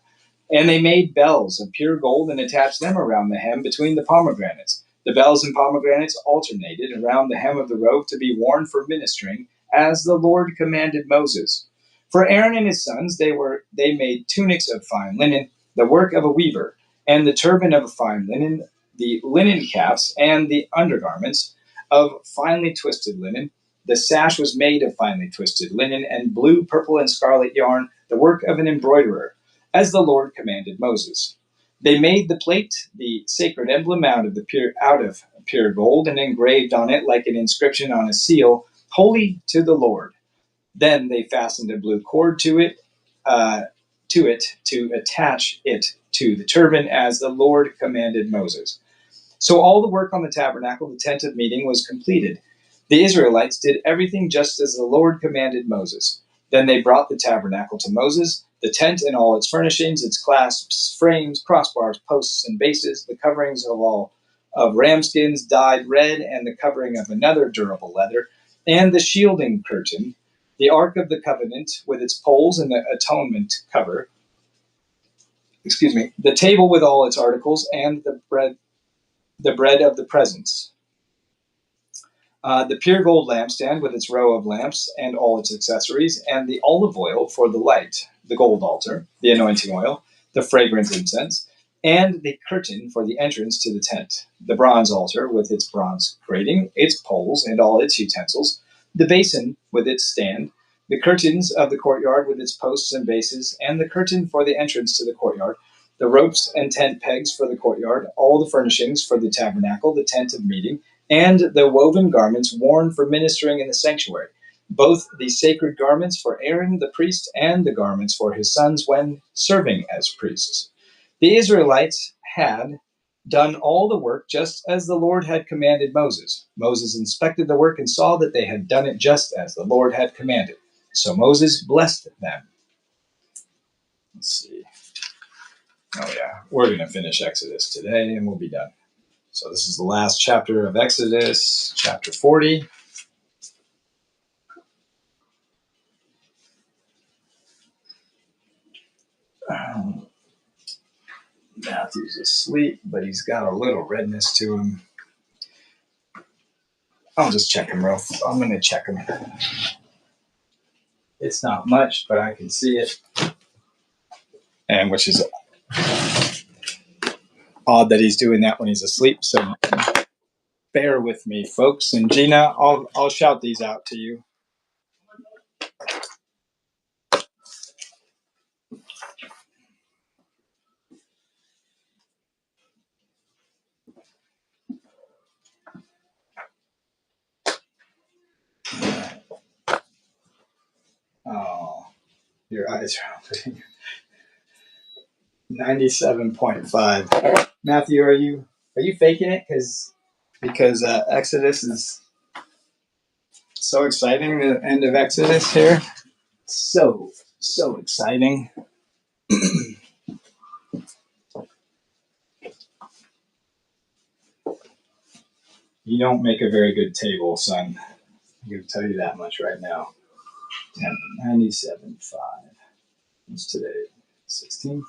S2: And they made bells of pure gold and attached them around the hem between the pomegranates. The bells and pomegranates alternated around the hem of the robe to be worn for ministering, as the Lord commanded Moses. For Aaron and his sons, they made tunics of fine linen, the work of a weaver, and the turban of fine linen, the linen caps, and the undergarments of finely twisted linen. The sash was made of finely twisted linen and blue, purple, and scarlet yarn, the work of an embroiderer, as the Lord commanded Moses. They made the plate, the sacred emblem, out of pure gold, and engraved on it like an inscription on a seal, "Holy to the Lord." Then they fastened a blue cord to it to attach it to the turban, as the Lord commanded Moses. So all the work on the tabernacle, the tent of meeting, was completed. The Israelites did everything just as the Lord commanded Moses. Then they brought the tabernacle to Moses, the tent and all its furnishings, its clasps, frames, crossbars, posts, and bases, the coverings of ram skins dyed red, and the covering of another durable leather, and the shielding curtain, the Ark of the Covenant with its poles and the atonement cover, the table with all its articles, and the bread the bread of the presence. The pure gold lampstand with its row of lamps and all its accessories, and the olive oil for the light, the gold altar, the anointing oil, the fragrant incense, and the curtain for the entrance to the tent, the bronze altar with its bronze grating, its poles and all its utensils, the basin with its stand, the curtains of the courtyard with its posts and bases, and the curtain for the entrance to the courtyard, the ropes and tent pegs for the courtyard, all the furnishings for the tabernacle, the tent of meeting, and the woven garments worn for ministering in the sanctuary, both the sacred garments for Aaron the priest and the garments for his sons when serving as priests. The Israelites had done all the work just as the Lord had commanded Moses. Moses inspected the work and saw that they had done it just as the Lord had commanded. So Moses blessed them. Let's see. Oh, yeah. We're going to finish Exodus today and we'll be done. So this is the last chapter of Exodus, chapter 40. Matthew's asleep, but he's got a little redness to him. I'll just check him, Rolf. I'm going to check him. It's not much, but I can see it. And which is odd that he's doing that when he's asleep. So bear with me, folks. And Gina, I'll shout these out to you. Oh, your eyes are opening. 97.5. Matthew, are you faking it? Because Exodus is so exciting. The end of Exodus here, so exciting. You don't make a very good table, son. I'm going to tell you that much right now. 97.5. What's today? 16th.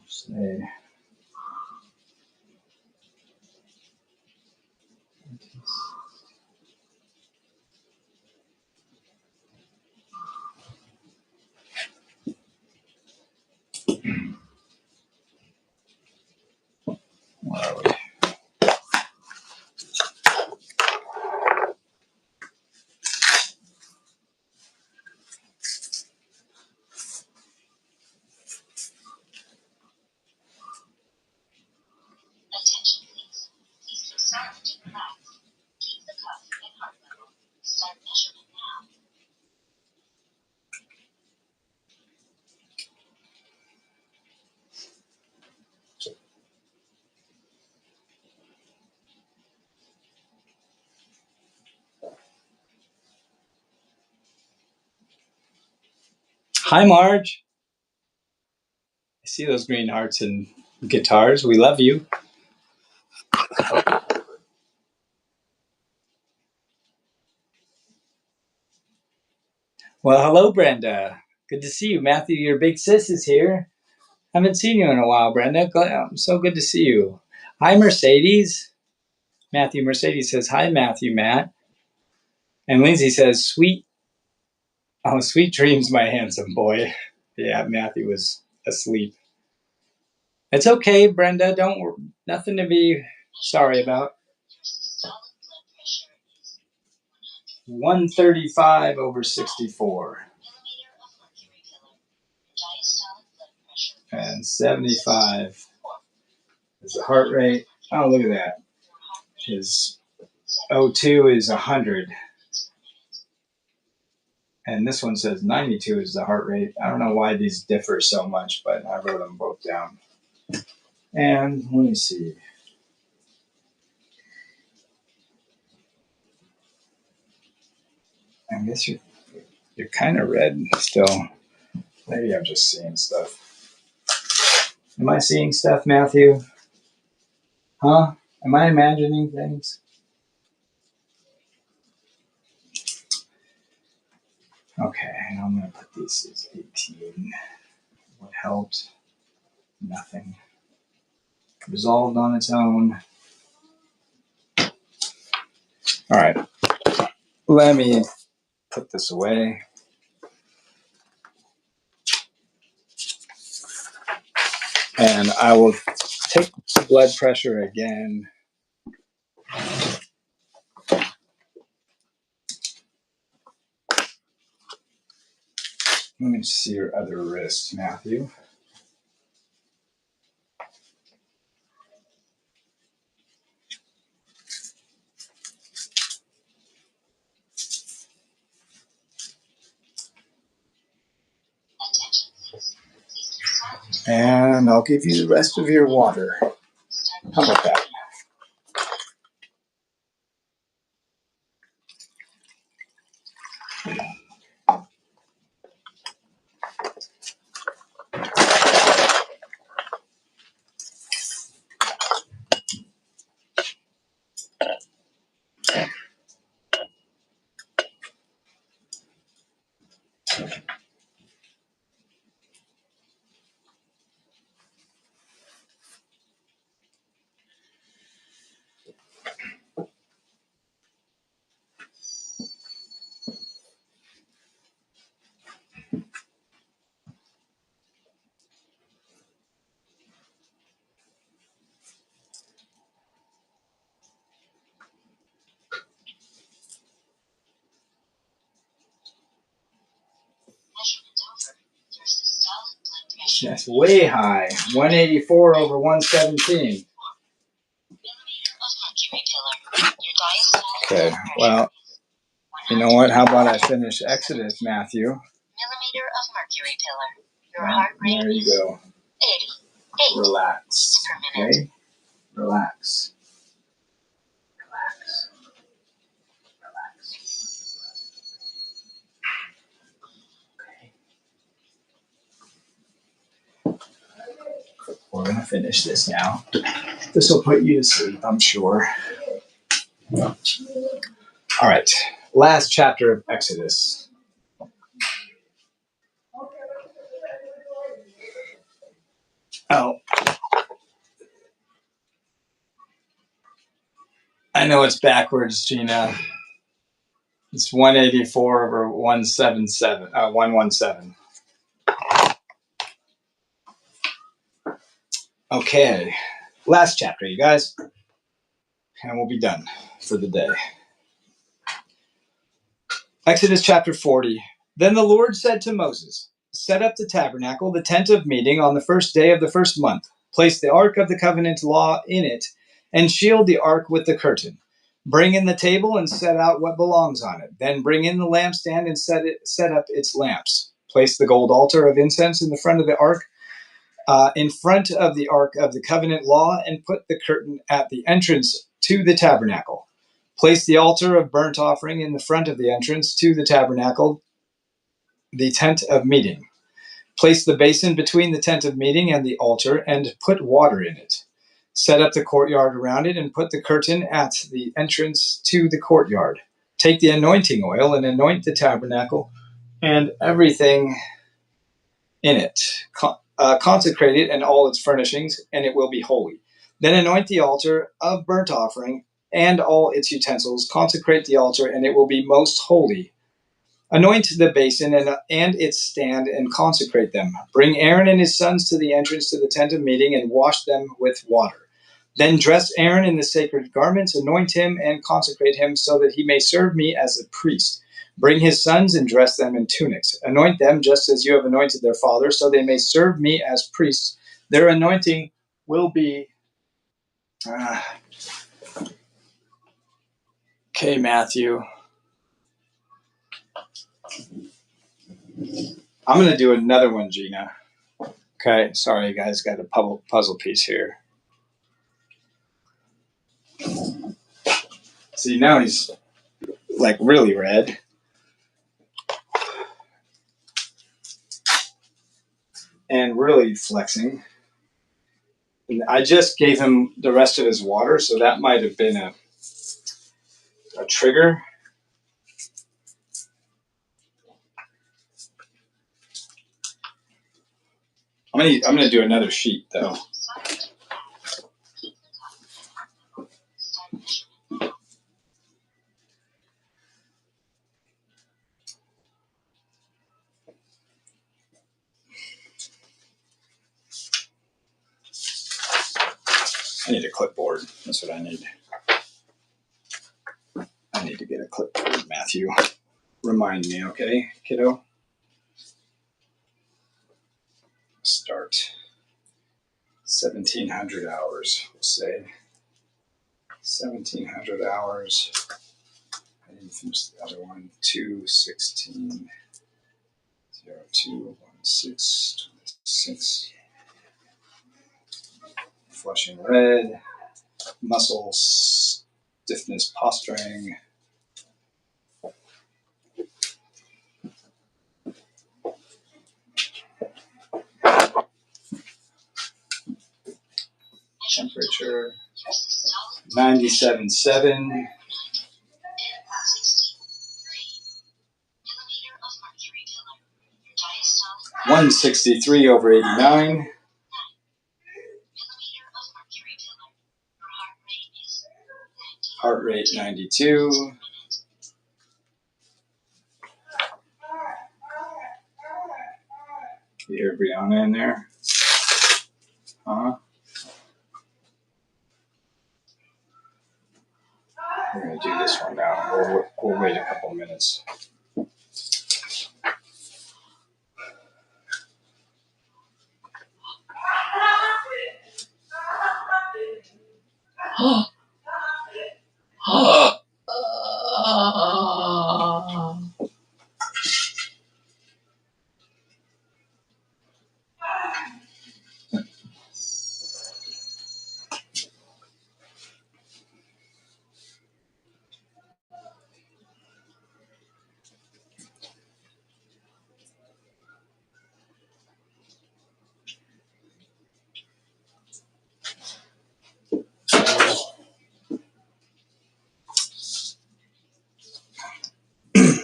S2: Say. Where are we? Hi, Marge. I see those green hearts and guitars. We love you. Well, hello, Brenda. Good to see you. Matthew, your big sis is here. Haven't seen you in a while, Brenda. So good to see you. Hi, Mercedes. Mercedes says, hi, Matthew, Matt. And Lindsay says, sweet dreams, my handsome boy. Yeah, Matthew was asleep. It's okay, Brenda. Nothing to be sorry about. 135/64. And 75 is the heart rate. Oh, look at that. His O2 is 100. And this one says 92 is the heart rate. I don't know why these differ so much, but I wrote them both down. And let me see. I guess you're kind of red still. Maybe I'm just seeing stuff. Am I seeing stuff, Matthew? Huh? Am I imagining things? Okay, and I'm going to put this as 18. What helped? Nothing. Resolved on its own. All right. Let me put this away. And I will take the blood pressure again. Let me see your other wrist, Matthew. And I'll give you the rest of your water. How about that? That's way high. 184 over 117. Okay, well, you know what? How about I finish Exodus, Matthew?
S3: Millimeter of mercury pillar. Your heart rate
S2: there you go.
S3: 88
S2: Relax.
S3: per minute.
S2: Okay? Relax. Relax. Relax. Okay. We're going to finish this now. This will put you to sleep, I'm sure. All right. Last chapter of Exodus. Oh, I know it's backwards, Gina. It's 184 over 117. Okay. Last chapter, you guys. And we'll be done for the day. Exodus chapter 40. Then the Lord said to Moses, set up the tabernacle, the tent of meeting, on the first day of the first month. Place the ark of the covenant law in it, and shield the ark with the curtain. Bring in the table and set out what belongs on it. Then bring in the lampstand and set up its lamps. Place the gold altar of incense in the front of the ark, in front of the ark of the covenant law, and put the curtain at the entrance to the tabernacle. Place the altar of burnt offering in the front of the entrance to the tabernacle, the tent of meeting. Place the basin between the tent of meeting and the altar, and put water in it. Set up the courtyard around it, and put the curtain at the entrance to the courtyard. Take the anointing oil and anoint the tabernacle and everything in it. Consecrate it and all its furnishings, and it will be holy. Then anoint the altar of burnt offering and all its utensils. Consecrate the altar, and it will be most holy. Anoint the basin and its stand, and consecrate them. Bring Aaron and his sons to the entrance to the tent of meeting, and wash them with water. Then dress Aaron in the sacred garments, anoint him, and consecrate him, so that he may serve me as a priest. Bring his sons and dress them in tunics. Anoint them just as you have anointed their father, so they may serve me as priests. Their anointing will be... Okay, Matthew. I'm going to do another one, Gina. Okay, sorry, guys. Got a puzzle piece here. See, now he's like really red. And really flexing. And I just gave him the rest of his water, so that might have been a trigger. I'm gonna do another sheet though. I need a clipboard. That's what I need. I need to get a clipboard, Matthew. Remind me, okay, kiddo? Start 1,700 hours, we'll say. 1,700 hours. I didn't finish the other one. 2/16, 02/16/26. Flushing red. Muscle stiffness posturing. Temperature 97.7. 163/89. Heart rate 92. You hear Brianna in there? Huh? We're going to do this one now. We'll wait a couple minutes.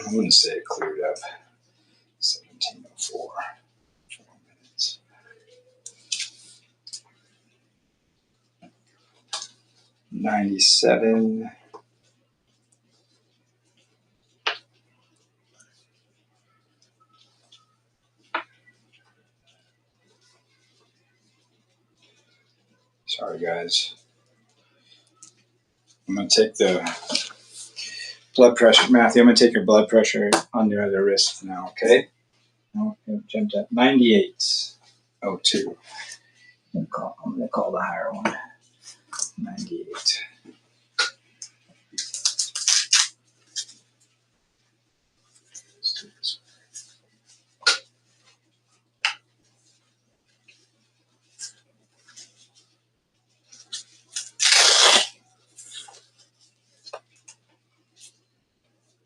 S2: I'm going to say it cleared up. 17:04. 4 minutes. 97. Sorry, guys. I'm going to take the blood pressure. Matthew, I'm going to take your blood pressure on your other wrist now, okay? No, it jumped up. 98/02. I'm going to call the higher one. 98. Let's do this.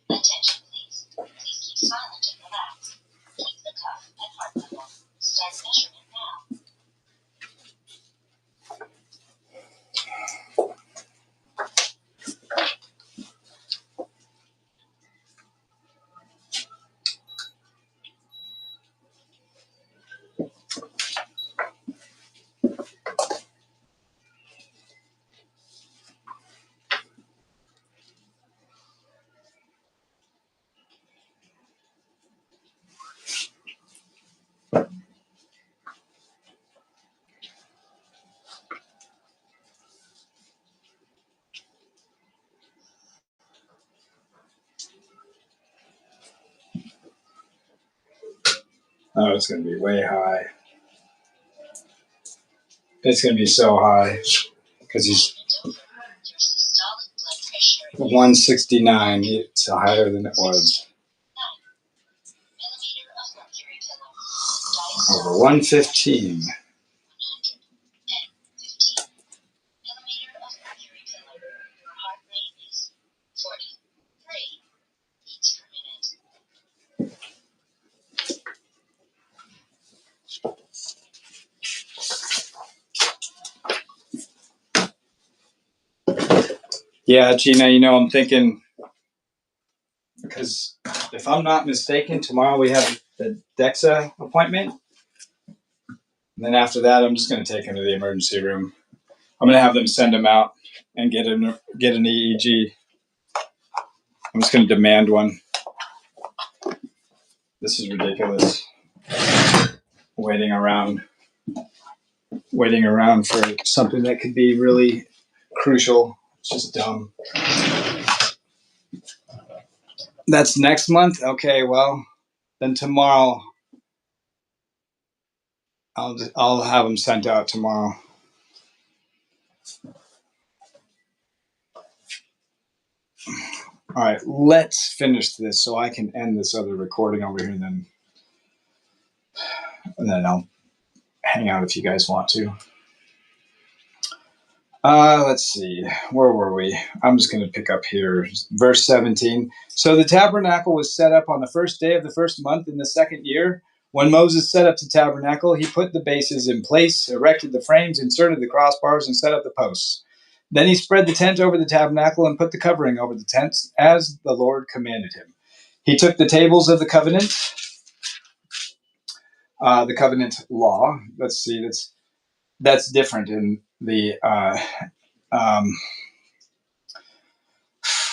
S3: Attention, please. Please keep silent and relax. Keep the cuff at heart level. Start measurement now.
S2: Oh, it's going to be way high. It's going to be so high because he's
S3: Your systolic blood pressure
S2: 169. It's higher than it was.
S3: millimeter of mercury pillow.
S2: Over
S3: Diastolic
S2: 115.
S3: 115 millimeter of mercury pillow. Your heart rate is 43 beats per minute.
S2: Yeah, Gina, I'm thinking, because if I'm not mistaken, tomorrow we have the DEXA appointment. And then after that, I'm just going to take him to the emergency room. I'm going to have them send him out and get an EEG. I'm just going to demand one. This is ridiculous. Waiting around for something that could be really crucial. It's just dumb. That's next month? Okay, well, then tomorrow I'll have them sent out tomorrow. All right, let's finish this so I can end this other recording over here, and then I'll hang out if you guys want to. Let's see. Where were we? I'm just going to pick up here. Verse 17. So the tabernacle was set up on the first day of the first month in the second year. When Moses set up the tabernacle, he put the bases in place, erected the frames, inserted the crossbars, and set up the posts. Then he spread the tent over the tabernacle and put the covering over the tents as the Lord commanded him. He took the tables of the covenant law. Let's see. That's different in the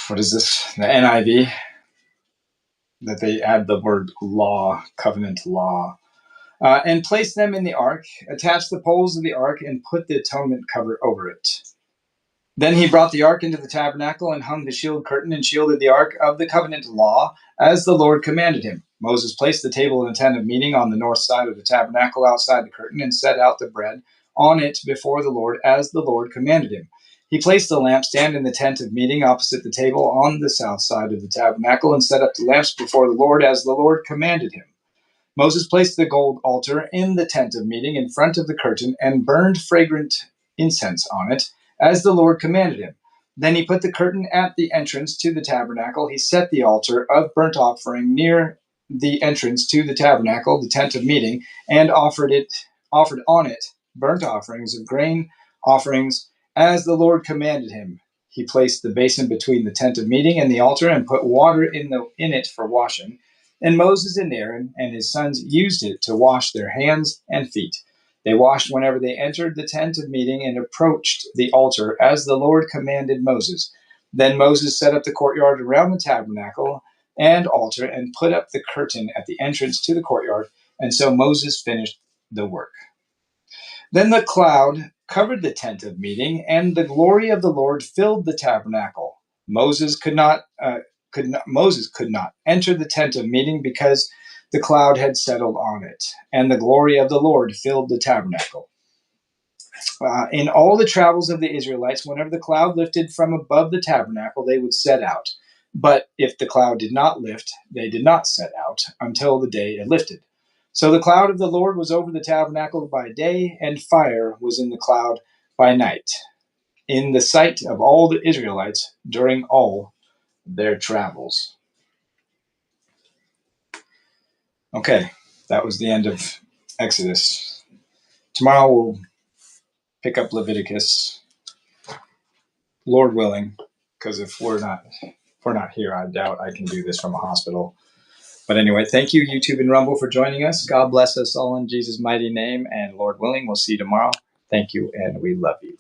S2: what is this? The NIV, that they add the word law, covenant law, and placed them in the ark, attached the poles of the ark, and put the atonement cover over it. Then he brought the ark into the tabernacle and hung the shield curtain and shielded the ark of the covenant law as the Lord commanded him. Moses placed the table in the tent of meeting on the north side of the tabernacle outside the curtain and set out the bread on it before the Lord as the Lord commanded him. He placed the lampstand in the tent of meeting opposite the table on the south side of the tabernacle and set up the lamps before the Lord as the Lord commanded him. Moses placed the gold altar in the tent of meeting in front of the curtain and burned fragrant incense on it as the Lord commanded him. Then he put the curtain at the entrance to the tabernacle. He set the altar of burnt offering near the entrance to the tabernacle, the tent of meeting, and offered on it burnt offerings of grain offerings as the Lord commanded him. He placed the basin between the tent of meeting and the altar and put water in it for washing. And Moses and Aaron and his sons used it to wash their hands and feet. They washed whenever they entered the tent of meeting and approached the altar as the Lord commanded Moses. Then Moses set up the courtyard around the tabernacle and altar and put up the curtain at the entrance to the courtyard. And so Moses finished the work. Then the cloud covered the tent of meeting, and the glory of the Lord filled the tabernacle. Moses could not enter the tent of meeting because the cloud had settled on it, and the glory of the Lord filled the tabernacle. In all the travels of the Israelites, whenever the cloud lifted from above the tabernacle, they would set out. But if the cloud did not lift, they did not set out until the day it lifted. So the cloud of the Lord was over the tabernacle by day, and fire was in the cloud by night, in the sight of all the Israelites during all their travels. Okay, that was the end of Exodus. Tomorrow we'll pick up Leviticus, Lord willing, because if we're not here, I doubt I can do this from a hospital. But anyway, thank you, YouTube and Rumble, for joining us. God bless us all in Jesus' mighty name, and Lord willing, we'll see you tomorrow. Thank you, and we love you.